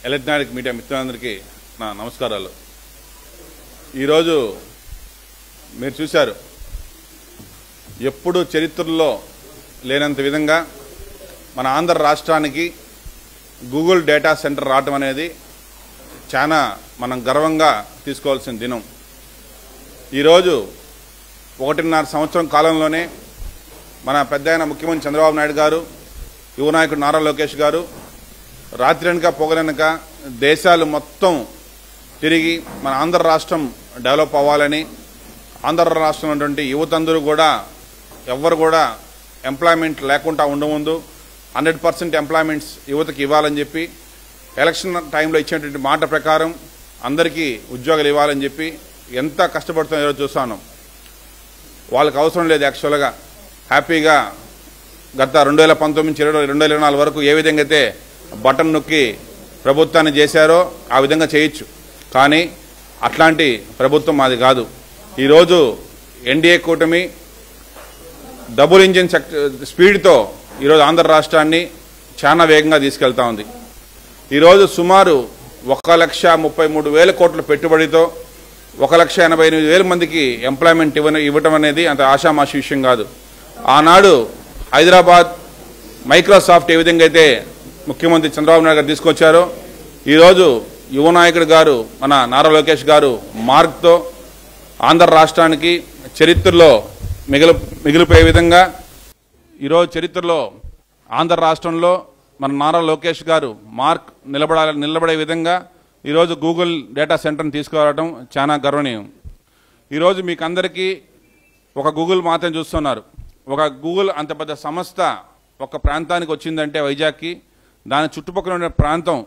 Electronic media మిత్రులందరికీ నా నమస్కారాలు. ఈరోజు మీరు చూశారు, ఎప్పుడు చరిత్రలో లేనంత విధంగా మన ఆంధ్ర రాష్ట్రానికి గూగుల్ డేటా సెంటర్ రావటం అనేది చాలా మనం గర్వంగా తీసుకోవాల్సిన దినం. ఈరోజు 1.5 సంవత్సరం కాలంలోనే మన పెద్దయిన ముఖ్యమంత్రి చంద్రబాబు నాయుడు గారు, యువ నాయకుడు నారా లోకేష్ గారు రాత్రనక పొగలనక దేశాలు మొత్తం తిరిగి మన ఆంధ్ర రాష్ట్రం డెవలప్ అవ్వాలని, ఆంధ్ర రాష్ట్రంలో ఉన్నటువంటి యువతందరూ కూడా ఎవ్వరు కూడా ఎంప్లాయ్మెంట్ లేకుండా ఉండముందు 100% ఎంప్లాయ్మెంట్స్ యువతకి ఇవ్వాలని చెప్పి ఎలక్షన్ టైంలో ఇచ్చినటువంటి మాట ప్రకారం అందరికీ ఉద్యోగాలు ఇవ్వాలని చెప్పి ఎంత కష్టపడుతుందో ఈరోజు చూస్తాను. వాళ్ళకి అవసరం లేదు, యాక్చువల్గా హ్యాపీగా గత 2019 నుంచి 2024 వరకు ఏ విధంగా అయితే బటన్ నొక్కి ప్రభుత్వాన్ని చేశారో ఆ విధంగా చేయొచ్చు. కానీ అట్లాంటి ప్రభుత్వం మాది కాదు. ఈరోజు ఎన్డీఏ కూటమి డబుల్ ఇంజిన్ స్పీడ్తో ఈరోజు ఆంధ్ర రాష్ట్రాన్ని చాలా వేగంగా తీసుకెళ్తా ఉంది. ఈరోజు సుమారు 1,33,000 కోట్ల పెట్టుబడితో 1,88,000 మందికి ఎంప్లాయ్మెంట్ ఇవ్వటం అనేది అంత ఆషామాషి విషయం కాదు. ఆనాడు హైదరాబాద్ మైక్రోసాఫ్ట్ ఏ విధంగా అయితే ముఖ్యమంత్రి చంద్రబాబు నాయుడు గారు తీసుకొచ్చారో, ఈరోజు యువ నాయకుడు గారు మన నారా లోకేష్ గారు మార్క్తో ఆంధ్ర రాష్ట్రానికి చరిత్రలో మిగిలిపోయే విధంగా ఈరోజు చరిత్రలో ఆంధ్ర రాష్ట్రంలో మన నారా లోకేష్ గారు మార్క్ నిలబడే విధంగా ఈరోజు గూగుల్ డేటా సెంటర్ని తీసుకురావడం చాలా గర్వనీయం. ఈరోజు మీకు అందరికీ ఒక గూగుల్ మాత్రం చూస్తున్నారు. ఒక గూగుల్ అంత పెద్ద సంస్థ ఒక ప్రాంతానికి వచ్చిందంటే వైజాగ్కి, దాని చుట్టుపక్కల ఉన్న ప్రాంతం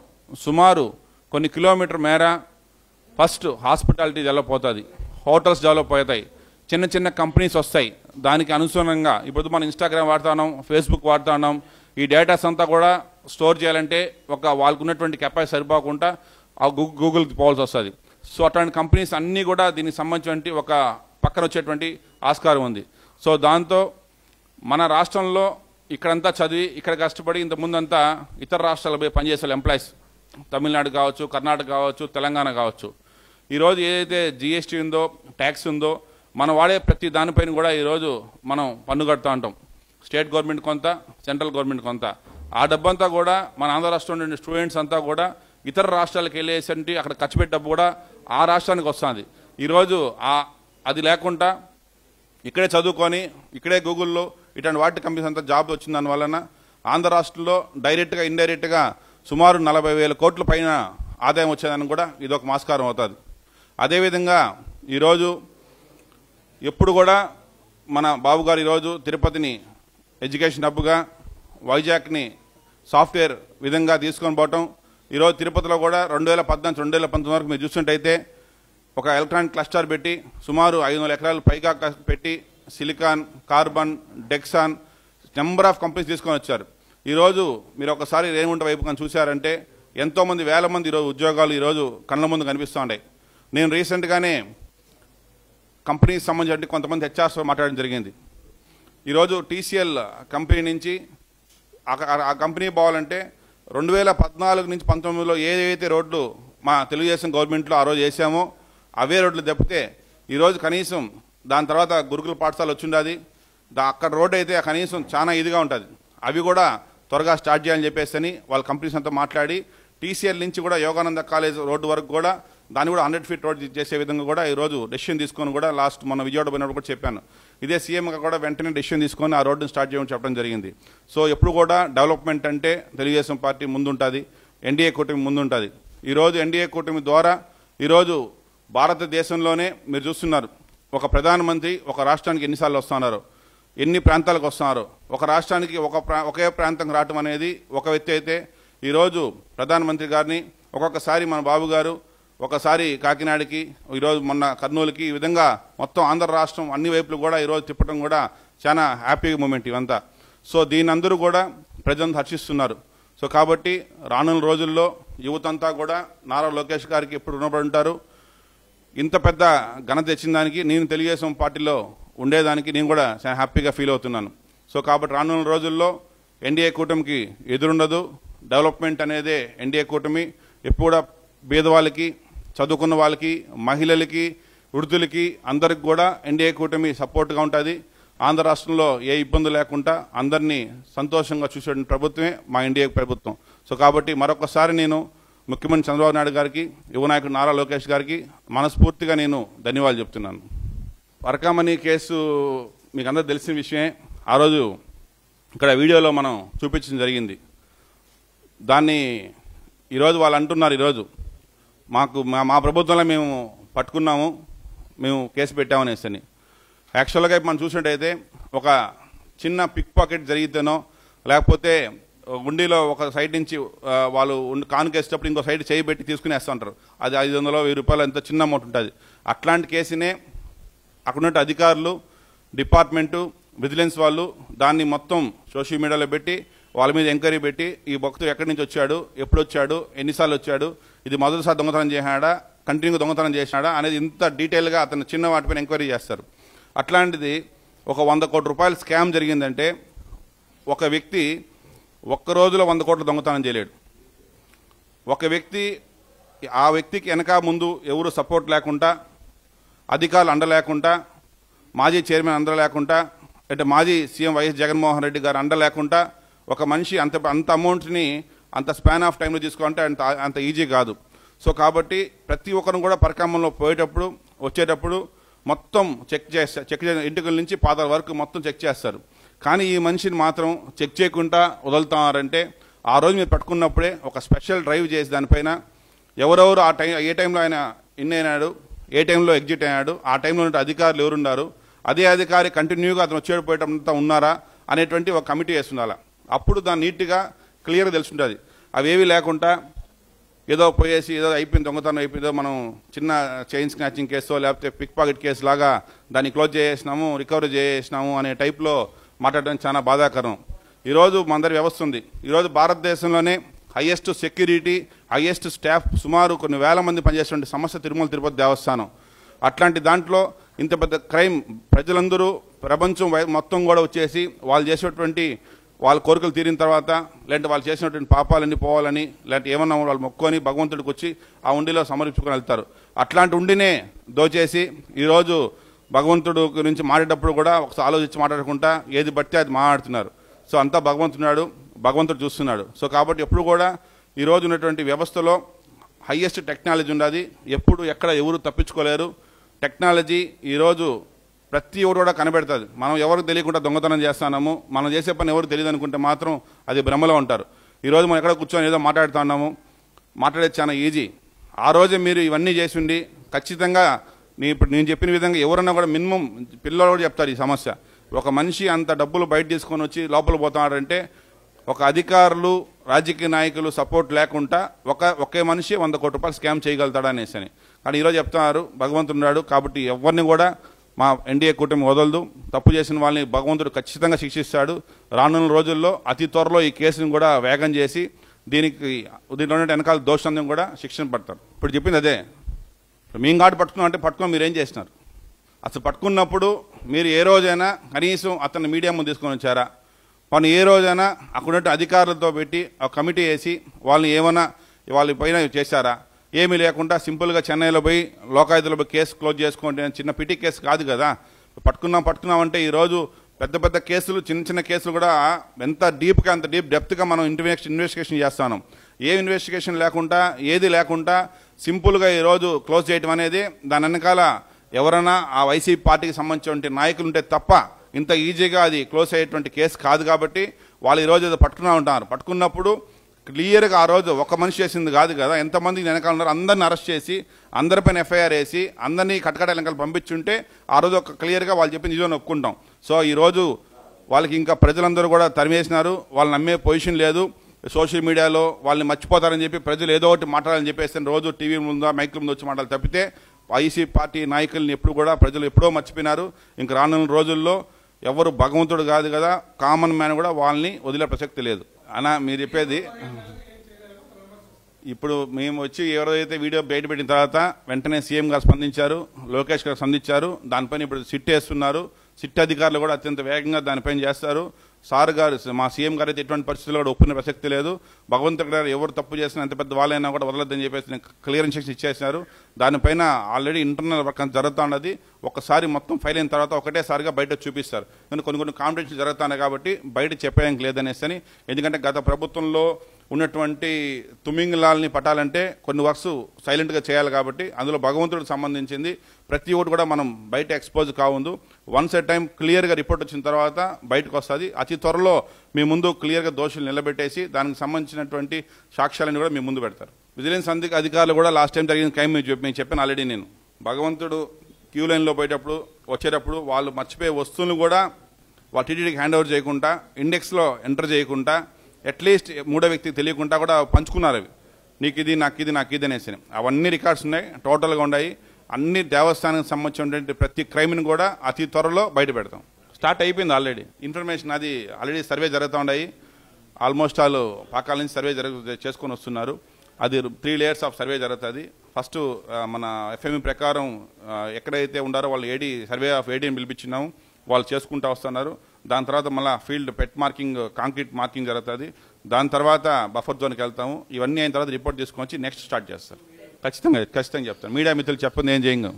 సుమారు కొన్ని కిలోమీటర్ మేర ఫస్ట్ హాస్పిటాలిటీ డెవలప్ అవుతుంది, హోటల్స్ డెవలప్ అవుతాయి, చిన్న చిన్న కంపెనీస్ వస్తాయి. దానికి అనుసరణంగా ఇప్పుడు మనం ఇన్స్టాగ్రామ్ వాడుతున్నాం, ఫేస్బుక్ వాడుతున్నాం. ఈ డేటాస్ అంతా కూడా స్టోర్ చేయాలంటే వాళ్ళకు ఉన్నటువంటి కెపాసిటీ సరిపోకుండా ఆ గూగుల్కి పోవాల్సి వస్తుంది. సో అట్లాంటి కంపెనీస్ అన్నీ కూడా దీనికి సంబంధించినటువంటి ఒక పక్కన వచ్చేటువంటి ఆస్కారం ఉంది. సో దాంతో మన రాష్ట్రంలో ఇక్కడంతా చదివి ఇక్కడ కష్టపడి ఇంతకుముందంతా ఇతర రాష్ట్రాలు పోయి పనిచేసే ఎంప్లాయీస్, తమిళనాడు కావచ్చు, కర్ణాటక కావచ్చు, తెలంగాణ కావచ్చు, ఈరోజు ఏదైతే జిఎస్టీ ఉందో, ట్యాక్స్ ఉందో, మనం వాడే ప్రతి దానిపైన కూడా ఈరోజు మనం పన్ను కడుతూ ఉంటాం. స్టేట్ గవర్నమెంట్ కొంత, సెంట్రల్ గవర్నమెంట్ కొంత. ఆ డబ్బంతా కూడా మన ఆంధ్ర రాష్ట్రంలో ఉండే స్టూడెంట్స్ అంతా కూడా ఇతర రాష్ట్రాలకు వెళ్ళేసి అక్కడ ఖర్చు పెట్టే డబ్బు కూడా ఆ రాష్ట్రానికి వస్తుంది. ఈరోజు అది లేకుండా ఇక్కడే చదువుకొని ఇక్కడే గూగుల్లో ఇట్లాంటి వాటి కంపెనీస్ అంతా జాబ్ వచ్చిన దానివలన ఆంధ్ర రాష్ట్రంలో డైరెక్ట్గా ఇండైరెక్ట్గా సుమారు 40,000 కోట్ల పైన ఆదాయం వచ్చేదానికి కూడా ఇది ఒక ఆస్కారం అవుతుంది. అదేవిధంగా ఈరోజు ఎప్పుడు కూడా మన బాబు గారు ఈరోజు తిరుపతిని ఎడ్యుకేషన్ హబ్గా, వైజాగ్ని సాఫ్ట్వేర్ విధంగా తీసుకొని పోవటం, ఈరోజు తిరుపతిలో కూడా 2014-2019 వరకు మీరు చూస్తుంటైతే ఒక ఎలక్ట్రానిక్ క్లస్టర్ పెట్టి సుమారు 500 ఎకరాలు పైగా పెట్టి Celkon, Karbonn, Dixon number of companies తీసుకొని వచ్చారు. ఈరోజు మీరు ఒకసారి రేణిగుంట వైపు కానీ చూశారంటే ఎంతోమంది వేల మంది ఈరోజు ఉద్యోగాలు ఈరోజు కళ్ళ ముందు కనిపిస్తూ ఉన్నాయి. నేను రీసెంట్గానే కంపెనీకి సంబంధించి కొంతమంది హెచ్ఆర్స్తో మాట్లాడడం జరిగింది. ఈరోజు టీసీఎల్ కంపెనీ నుంచి ఆ కంపెనీ పోవాలంటే 2014 నుంచి 19లో ఏదైతే రోడ్లు మా తెలుగుదేశం గవర్నమెంట్లో ఆ రోజు వేసామో అవే రోడ్లు తప్పితే ఈరోజు కనీసం దాని తర్వాత గురుకుల పాఠశాల వచ్చిండది, అక్కడ రోడ్ అయితే కనీసం చాలా ఇదిగా ఉంటుంది. అవి కూడా త్వరగా స్టార్ట్ చేయాలని చెప్పేసి వాళ్ళ కంపెనీస్ అంతా మాట్లాడి టీసీఎల్ నుంచి కూడా యోగానంద కాలేజ్ రోడ్డు వరకు కూడా దాన్ని కూడా 100 ఫీట్ రోడ్ చేసే విధంగా కూడా ఈరోజు డెసిషన్ తీసుకొని కూడా లాస్ట్ మన విజయవాడ పోయినప్పుడు కూడా చెప్పాను. ఇదే సీఎంగా కూడా వెంటనే డెసిషన్ తీసుకొని ఆ రోడ్డుని స్టార్ట్ చేయమని చెప్పడం జరిగింది. సో ఎప్పుడు కూడా డెవలప్మెంట్ అంటే తెలుగుదేశం పార్టీ ముందుంటుంది, ఎన్డీఏ కూటమి ముందుంటుంది. ఈరోజు ఎన్డీఏ కూటమి ద్వారా ఈరోజు భారతదేశంలోనే మీరు చూస్తున్నారు, ఒక ప్రధానమంత్రి ఒక రాష్ట్రానికి ఎన్నిసార్లు వస్తున్నారు, ఎన్ని ప్రాంతాలకు వస్తున్నారు. ఒక రాష్ట్రానికి ఒకే ప్రాంతం రావటం అనేది ఒక వ్యక్తి అయితే, ఈరోజు ప్రధానమంత్రి గారిని ఒక్కొక్కసారి మన బాబు గారు ఒకసారి కాకినాడకి, ఈరోజు మొన్న కర్నూలుకి, ఈ విధంగా మొత్తం ఆంధ్ర రాష్ట్రం అన్ని వైపులు కూడా ఈరోజు తిప్పడం కూడా చాలా హ్యాపీ మూమెంట్ ఇవంతా. సో దీని అందరూ కూడా ప్రజలను హర్షిస్తున్నారు. సో కాబట్టి రానున్న రోజుల్లో యువతంతా కూడా నారా లోకేష్ గారికి ఎప్పుడు రుణపడి ఉంటారు. ఇంత పెద్ద ఘనత తెచ్చిన దానికి నేను తెలుగుదేశం పార్టీలో ఉండేదానికి నేను కూడా చాలా హ్యాపీగా ఫీల్ అవుతున్నాను. సో కాబట్టి రానున్న రోజుల్లో ఎన్డీఏ కూటమికి ఎదురుండదు, డెవలప్మెంట్ అనేదే ఎన్డీఏ కూటమి ఎప్పుడు కూడా పేదవాళ్ళకి, చదువుకున్న వాళ్ళకి, మహిళలకి, వృద్ధులకి అందరికి కూడా ఎన్డీఏ కూటమి సపోర్ట్గా ఉంటుంది. ఆంధ్ర రాష్ట్రంలో ఏ ఇబ్బంది లేకుండా అందరినీ సంతోషంగా చూసే ప్రభుత్వమే మా ఎన్డీఏ ప్రభుత్వం. సో కాబట్టి మరొకసారి నేను ముఖ్యమంత్రి చంద్రబాబు నాయుడు గారికి, యువ నాయకుడు నారా లోకేష్ గారికి మనస్ఫూర్తిగా నేను ధన్యవాదాలు చెప్తున్నాను. వర్కామణి కేసు మీకు అందరూ తెలిసిన విషయమే. ఆ రోజు ఇక్కడ వీడియోలో మనం చూపించడం జరిగింది. దాన్ని ఈరోజు వాళ్ళు అంటున్నారు, ఈరోజు మా ప్రభుత్వంలో మేము పట్టుకున్నాము, మేము కేసు పెట్టామనేసి అని. యాక్చువల్గా మనం చూసినట్టయితే ఒక చిన్న పిక్ పాకెట్ జరిగితేనో, లేకపోతే గుండీలో ఒక సైడ్ నుంచి వాళ్ళు కానుకేసేటప్పుడు ఇంకో సైడ్ చేయి పెట్టి తీసుకునేస్తూ ఉంటారు. అది 500, 1000 రూపాయలు ఎంత చిన్న అమౌంట్ ఉంటుంది. అట్లాంటి కేసునే అక్కడున్న అధికారులు, డిపార్ట్మెంటు, విజిలెన్స్ వాళ్ళు దాన్ని మొత్తం సోషల్ మీడియాలో పెట్టి వాళ్ళ మీద ఎంక్వైరీ పెట్టి ఈ భక్తుడు ఎక్కడి నుంచి వచ్చాడు, ఎప్పుడు వచ్చాడు, ఎన్నిసార్లు వచ్చాడు, ఇది మొదటిసారి దొంగతనం చేశాడా, కంటిన్యూ దొంగతనం చేసినాడా అనేది ఇంత డీటెయిల్గా అతను చిన్న వాటిపైన ఎంక్వైరీ చేస్తారు. అట్లాంటిది ఒక 100 కోట్ల రూపాయల స్కామ్ జరిగిందంటే ఒక వ్యక్తి ఒక్క రోజులో 100 కోట్ల దొంగతనం చేయలేడు. ఒక వ్యక్తి, ఆ వ్యక్తికి వెనక ముందు ఎవరు సపోర్ట్ లేకుండా, అధికారులు అండ లేకుండా, మాజీ చైర్మన్ అండ లేకుండా, అంటే మాజీ సీఎం వైఎస్ జగన్మోహన్ రెడ్డి గారు అండ లేకుండా ఒక మనిషి అంత అమౌంట్ని అంత స్పాన్ ఆఫ్ టైంలో తీసుకోవాలంటే అంత ఈజీ కాదు. సో కాబట్టి ప్రతి ఒక్కరు కూడా పరిక్రమంలో పోయేటప్పుడు, వచ్చేటప్పుడు మొత్తం చెక్ ఇంటికల నుంచి పాదాల వరకు మొత్తం చెక్ చేస్తారు. కానీ ఈ మనిషిని మాత్రం చెక్ చేయకుండా వదులుతున్నారంటే ఆ రోజు మీరు పట్టుకున్నప్పుడే ఒక స్పెషల్ డ్రైవ్ చేసి దానిపైన ఎవరెవరు ఏ టైంలో ఆయన ఇన్ అయినాడు, ఏ టైంలో ఎగ్జిట్ అయినాడు, ఆ టైంలో ఉన్న అధికారులు ఎవరున్నారు, అదే అధికారి కంటిన్యూగా అతను వచ్చేటంతా ఉన్నారా అనేటువంటి ఒక కమిటీ వేస్తుండాలి. అప్పుడు దాన్ని నీట్గా క్లియర్గా తెలుసుంటుంది. అవేవి లేకుండా ఏదో పోయేసి ఏదో అయిపోయింది, దొంగతనం అయిపోయిందో, మనం చిన్న చైన్ స్నాచింగ్ కేసో లేకపోతే పిక్ పాకెట్ కేసు లాగా దాన్ని క్లోజ్ చేసేసినాము, రికవరీ చేసేసినాము అనే టైప్లో మాట్లాడడం చాలా బాధాకరం. ఈరోజు మనందరి వ్యవస్థ ఉంది. ఈరోజు భారతదేశంలోనే హైయెస్ట్ సెక్యూరిటీ, హైయెస్ట్ స్టాఫ్, సుమారు కొన్ని వేల మంది పనిచేసేటువంటి సంస్థ తిరుమల తిరుపతి దేవస్థానం. అట్లాంటి దాంట్లో ఇంత పెద్ద క్రైమ్ ప్రజలందరూ, ప్రపంచం మొత్తం కూడా వచ్చేసి వాళ్ళు చేసేటువంటి వాళ్ళ కోరికలు తీరిన తర్వాత, లేదంటే వాళ్ళు చేసినటువంటి పాపాలన్నీ పోవాలని, లేదంటే ఏమన్నా వాళ్ళు మొక్కుకొని భగవంతుడికి వచ్చి ఆ ఉండిలో సమర్పించుకొని వెళ్తారు. అట్లాంటి ఉండినే దోచేసి ఈరోజు భగవంతుడు గురించి మాట్లాడేటప్పుడు కూడా ఒకసారి ఆలోచించి మాట్లాడకుండా ఏది బట్టి అది మాట్లాడుతున్నారు. సో అంతా భగవంతుడు చూస్తున్నాడు. సో కాబట్టి ఎప్పుడు కూడా ఈరోజు ఉన్నటువంటి వ్యవస్థలో హైయెస్ట్ టెక్నాలజీ ఉన్నది. ఎప్పుడు ఎక్కడ ఎవరు తప్పించుకోలేరు. టెక్నాలజీ ఈరోజు ప్రతి ఒక్కరు కూడా కనబెడుతుంది. మనం ఎవరికి తెలియకుండా దొంగతనం చేస్తున్నాము, మనం చేసే పని ఎవరు తెలియదు అనుకుంటే మాత్రం అది భ్రమలో ఉంటారు. ఈరోజు మనం ఎక్కడ కూర్చొని ఏదో మాట్లాడుతున్నాము, మాట్లాడేది చాలా ఈజీ. ఆ రోజే మీరు ఇవన్నీ చేసి ఉండి ఖచ్చితంగా నేను చెప్పిన విధంగా ఎవరన్నా కూడా మినిమం పిల్లలు కూడా చెప్తారు ఈ సమస్య. ఒక మనిషి అంత డబ్బులు బయట తీసుకొని వచ్చి లోపల పోతున్నాడంటే ఒక అధికారులు, రాజకీయ నాయకులు సపోర్ట్ లేకుండా ఒకే మనిషి 100 కోట్ల రూపాయలు స్కామ్ చేయగలుగుతాడు అనేసి అని. కానీ ఈరోజు చెప్తున్నారు భగవంతుడున్నాడు కాబట్టి ఎవరిని కూడా మా ఎన్డీఏ కూటమి వదలదు. తప్పు చేసిన వాళ్ళని భగవంతుడు ఖచ్చితంగా శిక్షిస్తాడు. రానున్న రోజుల్లో అతి త్వరలో ఈ కేసును కూడా వేగం చేసి దీంట్లో వెనకాల దోషందం కూడా శిక్షణ పడతారు. ఇప్పుడు చెప్పింది అదే. మేము కాటు పట్టుకున్నాం అంటే పట్టుకుని మీరేం చేసినారు? అసలు పట్టుకున్నప్పుడు మీరు ఏ రోజైనా కనీసం అతన్ని మీడియా ముందు తీసుకొని వచ్చారా? వాళ్ళు ఏ రోజైనా అక్కడున్న అధికారులతో పెట్టి ఒక కమిటీ వేసి వాళ్ళని ఏమైనా వాళ్ళ పైన చేశారా? ఏమీ లేకుండా సింపుల్గా చెన్నైలో పోయి లోకాయుధలో పోయి కేసు క్లోజ్ చేసుకోండి. చిన్న పిటి కేసు కాదు కదా. పట్టుకున్నామంటే ఈరోజు పెద్ద పెద్ద కేసులు, చిన్న కేసులు కూడా ఎంత డీప్గా, అంత డెప్త్గా మనం ఇన్వెస్టిగేషన్ చేస్తాను. ఏ ఇన్వెస్టిగేషన్ లేకుండా, ఏది లేకుండా సింపుల్గా ఈరోజు క్లోజ్ చేయడం అనేది దాని వెనకాల ఎవరైనా ఆ వైసీపీ పార్టీకి సంబంధించినటువంటి నాయకులు ఉంటే తప్ప ఇంత ఈజీగా అది క్లోజ్ అయ్యేటువంటి కేసు కాదు. కాబట్టి వాళ్ళు ఈరోజు ఏదో పట్టుకున్నా ఉంటారు. పట్టుకున్నప్పుడు క్లియర్గా ఆ రోజు ఒక మనిషి చేసింది కాదు కదా, ఎంతమంది వెనకాల ఉన్నారు అందరిని అరెస్ట్ చేసి అందరిపైన ఎఫ్ఐఆర్ వేసి అందరినీ కటకట వెనకాల పంపించుంటే ఆ రోజు ఒక క్లియర్గా వాళ్ళు చెప్పి నిజం ఒప్పుకుంటాం. సో ఈరోజు వాళ్ళకి ఇంకా ప్రజలందరూ కూడా తరిమేసినారు. వాళ్ళు నమ్మే పొజిషన్ లేదు. సోషల్ మీడియాలో వాళ్ళని మర్చిపోతారని చెప్పి ప్రజలు ఏదో ఒకటి మాట్లాడాలని చెప్పేసి రోజు టీవీ ముందు మైకుల ముందు వచ్చి మాట్లాడాలి తప్పితే వైసీపీ పార్టీ నాయకుల్ని ఎప్పుడు కూడా ప్రజలు ఎప్పుడో మర్చిపోయినారు. ఇంకా రానున్న రోజుల్లో ఎవరు భగవంతుడు కాదు కదా, కామన్ మ్యాన్ కూడా వాళ్ళని వదిలే ప్రసక్తి లేదు. అన్నా మీరు చెప్పేది ఇప్పుడు మేము వచ్చి ఎవరైతే వీడియో బయట పెట్టిన తర్వాత వెంటనే సీఎం గారు స్పందించారు, లోకేష్ గారు స్పందించారు. దానిపైన ఇప్పుడు సిట్ వేస్తున్నారు. సిట్ అధికారులు కూడా అత్యంత వేగంగా దానిపైన చేస్తారు. సార్ గారు మా సీఎం గారు అయితే ఎటువంటి పరిస్థితుల్లో కూడా ఒప్పుకునే ప్రసక్తి లేదు. భగవంతుడు గారు ఎవరు తప్పు చేసినా ఎంత పెద్ద వాళ్ళైనా కూడా వదలొద్దని చెప్పేసి క్లియర్ ఇన్స్ట్రక్షన్ ఇచ్చేసినారు. దానిపైన ఆల్రెడీ ఇంటర్నల్ వర్క్ జరుగుతూ ఉన్నది. ఒకసారి మొత్తం ఫైల్ అయిన తర్వాత ఒకటేసారిగా బయట చూపిస్తారు. కానీ కొన్ని కాంపిటీషన్లు జరుగుతున్నాయి కాబట్టి బయట చెప్పేయడానికి లేదనేసి అని. ఎందుకంటే గత ప్రభుత్వంలో ఉన్నటువంటి తుమింగిలాల్ని పట్టాలంటే కొన్ని వర్క్స్ సైలెంట్గా చేయాలి కాబట్టి అందులో భగవంతుడికి సంబంధించింది ప్రతి ఒక్కటి కూడా మనం బయట ఎక్స్పోజ్ కావద్దు. వన్స్ ఎ టైం క్లియర్గా రిపోర్ట్ వచ్చిన తర్వాత బయటకు వస్తుంది. అతి త్వరలో మీ ముందు క్లియర్గా దోషులు నిలబెట్టేసి దానికి సంబంధించినటువంటి సాక్ష్యాలను కూడా మీ ముందు పెడతారు. విజిలెన్స్ అధికారులు కూడా లాస్ట్ టైం జరిగిన క్రైమ్ మేము చెప్పాను ఆల్రెడీ. నేను భగవంతుడు క్యూ లైన్లో పోయేటప్పుడు వచ్చేటప్పుడు వాళ్ళు మర్చిపోయే వస్తువులను కూడా వాళ్ళ టీటీడీకి హ్యాండ్ ఓవర్ చేయకుండా, ఇండెక్స్లో ఎంటర్ చేయకుండా, అట్లీస్ట్ మూడో వ్యక్తికి తెలియకుండా కూడా పంచుకున్నారు. అవి నీకు ఇది నాకు ఇది అనేసి అవన్నీ రికార్డ్స్ ఉన్నాయి, టోటల్గా ఉన్నాయి. అన్ని దేవస్థానానికి సంబంధించినటువంటి ప్రతి క్రైమ్ని కూడా అతి త్వరలో బయట పెడతాం. స్టార్ట్ అయిపోయింది ఆల్రెడీ. ఇన్ఫర్మేషన్ అది ఆల్రెడీ సర్వే జరుగుతూ ఉన్నాయి. ఆల్మోస్ట్ వాళ్ళు పాకాల నుంచి సర్వే చేసుకొని వస్తున్నారు. అది 3 లేయర్స్ ఆఫ్ సర్వే జరుగుతుంది. ఫస్ట్ మన ఎఫ్ఎంఈ ప్రకారం ఎక్కడైతే ఉండారో వాళ్ళు సర్వే ఆఫ్ ఏడీని పిలిపించినాము, వాళ్ళు చేసుకుంటూ వస్తున్నారు. దాని తర్వాత మళ్ళీ ఫీల్డ్ పెట్ మార్కింగ్, కాంక్రీట్ మార్కింగ్ జరుగుతుంది. దాని తర్వాత బఫర్ జోన్కి వెళ్తాము. ఇవన్నీ అయిన తర్వాత రిపోర్ట్ తీసుకొని వచ్చి నెక్స్ట్ స్టార్ట్ చేస్తారు. ఖచ్చితంగా చెప్తాను. మీడియా మిత్రులు చెప్పండి ఏం చేయంగా.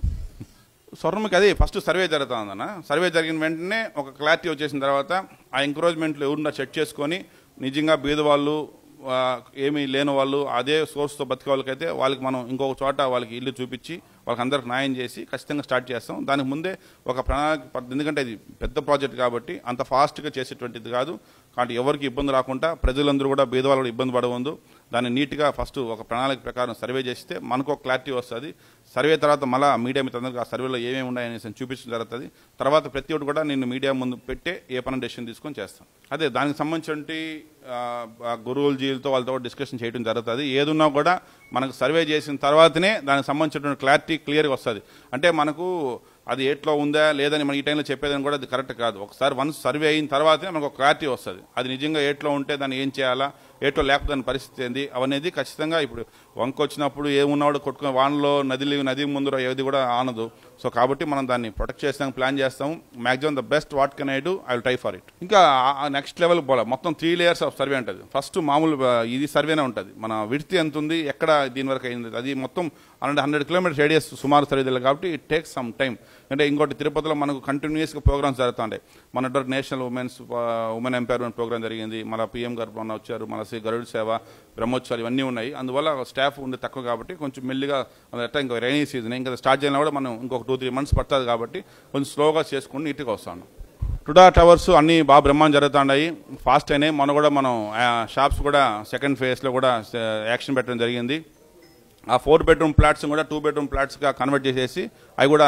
స్వర్ణముఖి అది ఫస్ట్ సర్వే జరుగుతూ ఉందన్న. సర్వే జరిగిన వెంటనే ఒక క్లారిటీ వచ్చేసిన తర్వాత ఆ ఎంకరేజ్మెంట్లు ఎవరున్నా చెక్ చేసుకొని నిజంగా బీదవాళ్ళు ఏమీ లేని వాళ్ళు అదే సోర్స్తో బతికే వాళ్ళకైతే వాళ్ళకి మనం ఇంకొక చోట వాళ్ళకి ఇల్లు చూపించి వాళ్ళకి అందరికి న్యాయం చేసి ఖచ్చితంగా స్టార్ట్ చేస్తాం. దానికి ముందే ఒక ప్రణాళిక, ఎందుకంటే ఇది పెద్ద ప్రాజెక్ట్ కాబట్టి అంత ఫాస్ట్గా చేసేటువంటిది కాదు. కాబట్టి ఎవరికి ఇబ్బంది రాకుండా ప్రజలందరూ కూడా బీదవాళ్ళు కూడా ఇబ్బంది పడవద్దు. దాన్ని నీట్గా ఫస్ట్ ఒక ప్రణాళిక ప్రకారం సర్వే చేస్తే మనకు ఒక క్లారిటీ వస్తుంది. సర్వే తర్వాత మళ్ళీ మీడియా మిత్రులందరికీ ఆ సర్వేలో ఏమేమి ఉన్నాయనేసి చూపించడం జరుగుతుంది. తర్వాత ప్రతి ఒక్కటి కూడా నేను మీడియా ముందు పెట్టే ఏ పని డెసిషన్ తీసుకొని చేస్తాను. అదే దానికి సంబంధించి గురువుల జీలతో వాళ్ళతో డిస్కషన్ చేయడం జరుగుతుంది. ఏదున్నా కూడా మనకు సర్వే చేసిన తర్వాతనే దానికి సంబంధించినటువంటి క్లారిటీ క్లియర్గా వస్తుంది. అంటే మనకు అది ఎట్లో ఉందా లేదని మనం ఈ టైంలో చెప్పేదని కూడా అది కరెక్ట్ కాదు. ఒకసారి వన్స్ సర్వే అయిన తర్వాతనే మనకు ఒక క్లారిటీ వస్తుంది. అది నిజంగా ఎట్లో ఉంటే దాన్ని ఏం చేయాలా, ఎట్లో లేకపోతే దాని పరిస్థితి ఏంది అవనేది ఖచ్చితంగా. ఇప్పుడు వంక వచ్చినప్పుడు ఏమున్నాడు కొట్టుకుని వానలో నది ముందు ఏది కూడా ఆనదు. సో కాబట్టి మనం దాన్ని ప్రొటెక్ట్ చేస్తానికి ప్లాన్ చేస్తాము. Maximum the best what can I do, I will try for it. ఇంకా నెక్స్ట్ లెవెల్ పోలే. మొత్తం 3 లేయర్స్ ఆఫ్ సర్వే ఉంటుంది. ఫస్ట్ మామూలు ఇది సర్వేనే ఉంటుంది. మన విడ్త్ ఎంత ఉంది, ఎక్కడ దీని వరకు అయింది, అది మొత్తం 100 కిలోమీటర్స్ రేడియస్ సుమారు సర్వే తెలియదు కాబట్టి ఇట్ టేక్స్ సమ్ టైం. అంటే ఇంకోటి తిరుపతిలో మనకు కంటిన్యూస్గా ప్రోగ్రామ్స్ జరుగుతుంటాయి. మన నేషనల్ ఉమెన్ ఎంపవర్మెంట్ ప్రోగ్రామ్ జరిగింది. మన పిఎం గారు మొన్న వచ్చారు. మన శ్రీ గరుడ సేవ, బ్రహ్మోత్సవాలు ఇవన్నీ ఉన్నాయి. అందువల్ల స్టాఫ్ ఉండే తక్కువ కాబట్టి కొంచెం మెల్లిగా అట్లా ఇంకా రైనీ సీజన్ ఇంకా స్టార్ట్ చేయాలి కూడా మనం ఇంకొక 2-3 మంత్స్ పడుతుంది కాబట్టి కొంచెం స్లోగా చేసుకుని నీట్గా వస్తాను. టుడా టవర్స్ అన్నీ బాగా బ్రహ్మాండం జరుగుతున్నాయి, ఫాస్ట్ అయినాయి. మనం కూడా షాప్స్ కూడా సెకండ్ ఫేజ్లో కూడా యాక్షన్ పెట్టడం జరిగింది. ఆ 4 బెడ్రూమ్ ఫ్లాట్స్ కూడా 2 బెడ్రూమ్ ఫ్లాట్స్గా కన్వర్ట్ చేసేసి అవి కూడా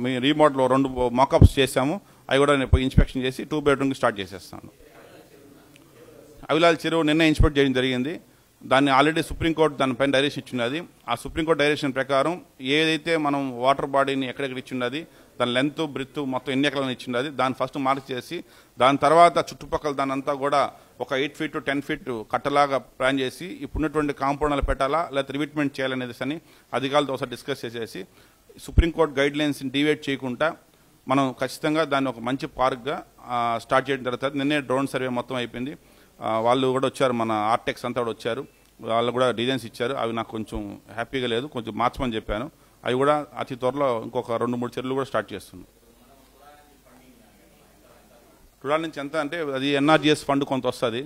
మీ రీమోట్లో 2 మాకప్స్ చేసాము. అవి కూడా నేను ఇన్స్పెక్షన్ చేసి 2 బెడ్రూమ్కి స్టార్ట్ చేసేస్తాను. అవిలాల్ చెరువు నిన్న ఇన్స్పెక్ట్ చేయడం జరిగింది. దాన్ని ఆల్రెడీ సుప్రీంకోర్టు దానిపైన డైరెక్షన్ ఇచ్చిన్నది. ఆ సుప్రీంకోర్టు డైరెక్షన్ ప్రకారం ఏదైతే మనం వాటర్ బాడీని ఎక్కడెక్కడ ఇచ్చిన్నది, దాని లెంత్ బ్రిత్ మొత్తం ఎన్ని ఎకరాలను ఇచ్చిన్నది, దాన్ని ఫస్ట్ మార్క్ చేసి దాని తర్వాత చుట్టుపక్కల దాని అంతా కూడా ఒక 8 feet to 10 feet కట్టలాగా ప్లాన్ చేసి ఇప్పుడున్నటువంటి కాంపౌండ్లు పెట్టాలా లేకపోతే రివిట్మెంట్ చేయాలనేది అని అధికారులతో ఒకసారి డిస్కస్ చేసేసి సుప్రీంకోర్టు గైడ్ లైన్స్ని డివేట్ చేయకుండా మనం ఖచ్చితంగా దాన్ని ఒక మంచి పార్క్గా స్టార్ట్ చేయడం జరుగుతుంది. నిన్నే డ్రోన్ సర్వే మొత్తం అయిపోయింది. వాళ్ళు కూడా వచ్చారు, మన ఆర్టెక్స్ అంతా కూడా వచ్చారు. వాళ్ళు కూడా డిజైన్స్ ఇచ్చారు. అవి నాకు కొంచెం హ్యాపీగా లేదు, కొంచెం మార్చమని చెప్పాను. అవి కూడా అతి త్వరలో ఇంకొక 2-3 చెరువులు కూడా స్టార్ట్ చేస్తున్నాం. టుడా నుంచి ఎంత అంటే అది ఎన్ఆర్జిఎస్ ఫండ్ కొంత వస్తుంది,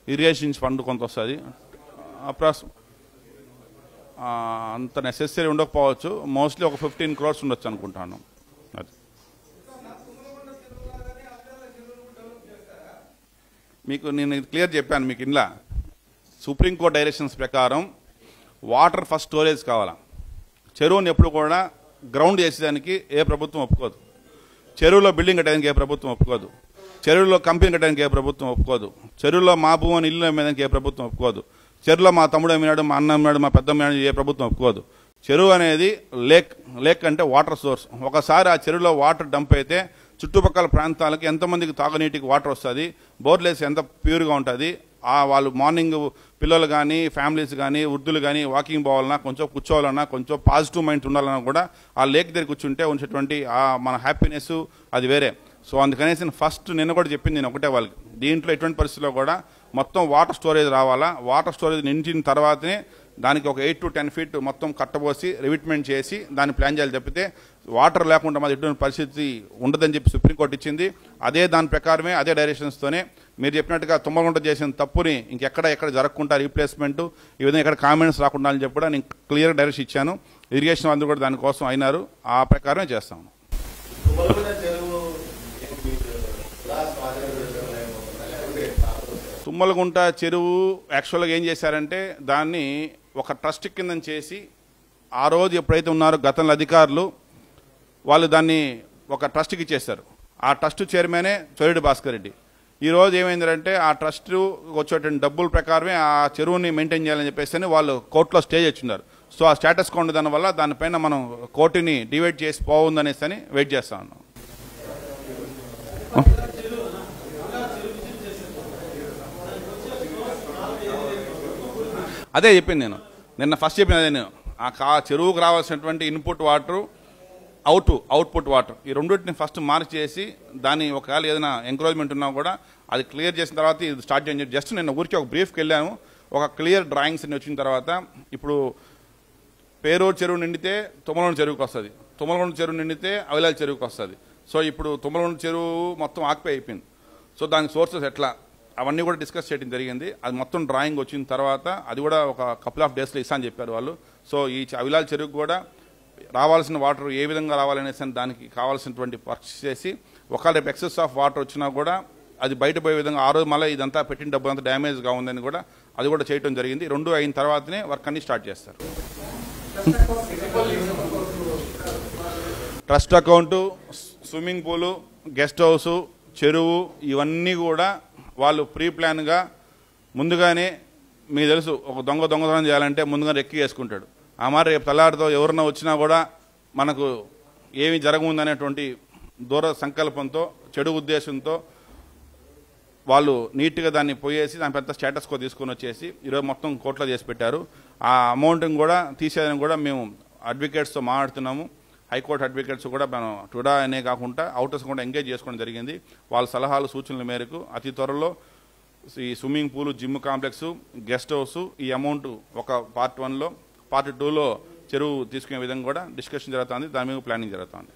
ఇరిగేషన్ ఫండ్ కొంత వస్తుంది. అంత నెసెసరీ ఉండకపోవచ్చు, మోస్ట్లీ ఒక 15 crores ఉండొచ్చు అనుకుంటాను. అది మీకు నేను క్లియర్ చెప్పాను. మీకు ఇంట్లో సుప్రీంకోర్టు డైరెక్షన్స్ ప్రకారం వాటర్ ఫస్ట్ స్టోరేజ్ కావాలా. చెరువుని ఎప్పుడు కూడా గ్రౌండ్ చేసేదానికి ఏ ప్రభుత్వం ఒప్పుకోదు. చెరువులో బిల్డింగ్ కట్టడానికి ఏ ప్రభుత్వం ఒప్పుకోదు. చెరువులో కంపెనీ కట్టడానికి ఏ ప్రభుత్వం ఒప్పుకోదు. చెరువులో మా భూమి ఇల్లు అమ్మేదానికి ఏ ప్రభుత్వం ఒప్పుకోదు. చెరువులో మా తమ్ముడు అమ్మినాడు, మా అన్న అమ్మినాడు, మా పెద్ద అమ్మినాడు ఏ ప్రభుత్వం ఒప్పుకోదు. చెరువు అనేది లేక్ అంటే వాటర్ సోర్స్. ఒకసారి ఆ చెరువులో వాటర్ డంప్ అయితే చుట్టుపక్కల ప్రాంతాలకు ఎంతమందికి తాగునీటికి వాటర్ వస్తుంది, బోర్లేసి ఎంత ప్యూర్గా ఉంటుంది. వాళ్ళు మార్నింగ్ పిల్లలు కానీ ఫ్యామిలీస్ కానీ వృద్ధులు కానీ వాకింగ్ పోవాలన్నా కొంచెం కూర్చోవాలన్నా కొంచెం పాజిటివ్ మైండ్ ఉండాలన్నా కూడా ఆ లేక్ దగ్గర కూర్చుంటే ఉంచేటువంటి మన హ్యాపీనెస్ అది వేరే. సో అందుకనేసి ఫస్ట్ నిన్న కూడా చెప్పింది నేను ఒకటే వాళ్ళకి, దీంట్లో ఎటువంటి పరిస్థితుల్లో కూడా మొత్తం వాటర్ స్టోరేజ్ రావాలా, వాటర్ స్టోరేజ్ నించిన తర్వాతనే దానికి ఒక 8 to 10 feet మొత్తం కట్టబోసి రివిట్మెంట్ చేసి దాన్ని ప్లాన్ చేయాలి తప్పితే వాటర్ లేకుండా మాది ఎటువంటి పరిస్థితి ఉండదని చెప్పి సుప్రీంకోర్టు ఇచ్చింది. అదే దాని ప్రకారమే అదే డైరెక్షన్స్తోనే మీరు చెప్పినట్టుగా తుమ్మలగుంట చేసిన తప్పుని ఎక్కడ జరగకుండా రీప్లేస్మెంట్ ఈ విధంగా ఎక్కడ కామెంట్స్ రాకుండా అని చెప్పి కూడా నేను క్లియర్ డైరెక్షన్ ఇచ్చాను. ఇరిగేషన్ అందరూ కూడా దానికోసం అయినారు, ఆ ప్రకారమే చేస్తాము. తుమ్మలగుంట చెరువు యాక్చువల్గా ఏం చేశారంటే దాన్ని ఒక ట్రస్ట్ కింద చేసి ఆ రోజు ఎప్పుడైతే ఉన్నారో గతంలో అధికారులు వాళ్ళు దాన్ని ఒక ట్రస్ట్కి ఇచ్చేశారు. ఆ ట్రస్ట్ చైర్మనే చోరెడ్డి భాస్కర్ రెడ్డి. ఈరోజు ఏమైందంటే ఆ ట్రస్ట్ వచ్చేటువంటి డబ్బుల ప్రకారమే ఆ చెరువుని మెయింటైన్ చేయాలని చెప్పేసి వాళ్ళు కోర్టులో స్టే చేస్తున్నారు. సో ఆ స్టేటస్ కౌంట్ దానివల్ల దానిపైన మనం కోర్టుని డివైడ్ చేసి పోవుందనేసి అని వెయిట్ చేస్తా ఉన్నాం. అదే చెప్పింది నేను నిన్న ఫస్ట్ చెప్పిన అదే నేను ఆ చెరువుకు రావాల్సినటువంటి ఇన్పుట్ వాటరు అవుట్పుట్ వాటర్ ఈ రెండింటిని ఫస్ట్ మార్క్ చేసి దాన్ని ఒకవేళ ఏదైనా ఎంక్రోచ్మెంట్ ఉన్నా కూడా అది క్లియర్ చేసిన తర్వాత ఇది స్టార్ట్ చేయండి. జస్ట్ నేను ఊరికి ఒక బ్రీఫ్కి వెళ్ళాను. ఒక క్లియర్ డ్రాయింగ్స్ అన్ని వచ్చిన తర్వాత ఇప్పుడు పేరూరు చెరువు నిండితే తుమ్మలగుంట చెరువుకి వస్తుంది, తుమ్మలగుంట చెరువు నిండితే అవిలాల చెరువుకి వస్తుంది. సో ఇప్పుడు తుమ్మలగుంట చెరువు మొత్తం ఆక్యుపై అయిపోయింది. సో దానికి సోర్సెస్ ఎట్లా అవన్నీ కూడా డిస్కస్ చేయడం జరిగింది. అది మొత్తం డ్రాయింగ్ వచ్చిన తర్వాత అది కూడా ఒక కపుల్ ఆఫ్ డేస్లో ఇస్తా అని చెప్పారు వాళ్ళు. సో ఈ అవిలాల చెరువుకు కూడా రావాల్సిన వాటర్ ఏ విధంగా రావాలనేసి దానికి కావాల్సినటువంటి వర్క్స్ చేసి ఒకవేళ రేపు ఎక్సెస్ ఆఫ్ వాటర్ వచ్చినా కూడా అది బయటపోయే విధంగా ఆ రోజు మళ్ళీ ఇదంతా పెట్టిన డబ్బు అంతా డ్యామేజ్గా ఉందని కూడా అది కూడా చేయడం జరిగింది. రెండు అయిన తర్వాతనే వర్క్ అన్ని స్టార్ట్ చేస్తారు. Trust account, swimming pool, guest house, చెరువు ఇవన్నీ కూడా వాళ్ళు ప్రీ ప్లాన్గా ముందుగానే మీకు తెలుసు ఒక దొంగతనం చేయాలంటే ముందుగా రెక్కి వేసుకుంటాడు. ఆ మాట రేపు తెల్లారితో ఎవరన్నా వచ్చినా కూడా మనకు ఏమి జరగముందనేటువంటి దూర సంకల్పంతో చెడు ఉద్దేశంతో వాళ్ళు నీట్గా దాన్ని పోయేసి దాని పెద్ద స్టేటస్కో తీసుకొని వచ్చేసి ఈరోజు మొత్తం కోర్టులో చేసి పెట్టారు. ఆ అమౌంట్ని కూడా తీసేదని కూడా మేము అడ్వకేట్స్తో మాట్లాడుతున్నాము. హైకోర్టు అడ్వకేట్స్ కూడా మనం టుడా అనే కాకుండా అవుటర్స్ కూడా ఎంగేజ్ చేసుకోవడం జరిగింది. వాళ్ళ సలహాలు సూచనల మేరకు అతి త్వరలో ఈ swimming pool, gym complex, guest house ఈ అమౌంట్ ఒక పార్ట్ 1లో పార్ట్ 2లో చెరువు తీసుకునే విధంగా కూడా డిస్కషన్ జరుగుతుంది. దాని మీద ప్లానింగ్ జరుగుతుంది.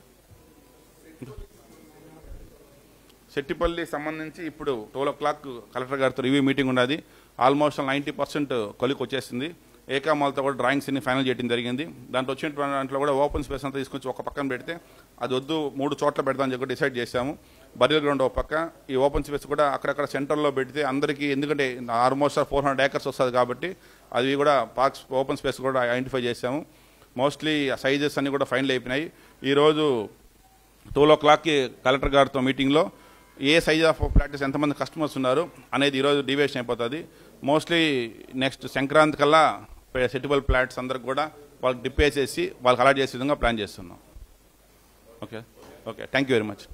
సెట్టిపల్లి సంబంధించి ఇప్పుడు 12 o'clock కలెక్టర్ గారితో రివ్యూ మీటింగ్ ఉన్నది. ఆల్మోస్ట్ 90% కొలికి వచ్చేసింది. ఏకామాలతో కూడా డ్రాయింగ్స్ అన్ని ఫైనల్ చేయడం జరిగింది. దాంట్లో వచ్చినటువంటి దాంట్లో కూడా ఓపెన్ స్పేస్ అంతా తీసుకొచ్చి ఒక పక్కన పెడితే అది వద్దు 3 చోట్ల పెడతామని చెప్పి డిసైడ్ చేశాము. బరియల్ గ్రౌండ్ ఒక పక్క, ఈ ఓపెన్ స్పేస్ కూడా అక్కడక్కడ సెంటర్లో పెడితే అందరికీ, ఎందుకంటే ఆల్మోస్ట్ 400 acres వస్తుంది కాబట్టి అది కూడా పార్క్స్ ఓపెన్ స్పేస్ కూడా ఐడెంటిఫై చేశాము. మోస్ట్లీ సైజెస్ అన్నీ కూడా ఫైనల్ అయిపోయినాయి. ఈరోజు 12 o'clock కలెక్టర్ గారితో మీటింగ్లో ఏ సైజ్ ఆఫ్ ప్రాక్టీస్ ఎంతమంది కస్టమర్స్ ఉన్నారు అనేది ఈరోజు డివేషన్ అయిపోతుంది. మోస్ట్లీ నెక్స్ట్ సంక్రాంతి కల్లా సెటిబుల్ ఫ్లాట్స్ అందరికి కూడా వాళ్ళకి డిప్ వేసేసి వాళ్ళకి అలాట్ చేసే విధంగా ప్లాన్ చేస్తున్నాం. Okay thank you very much.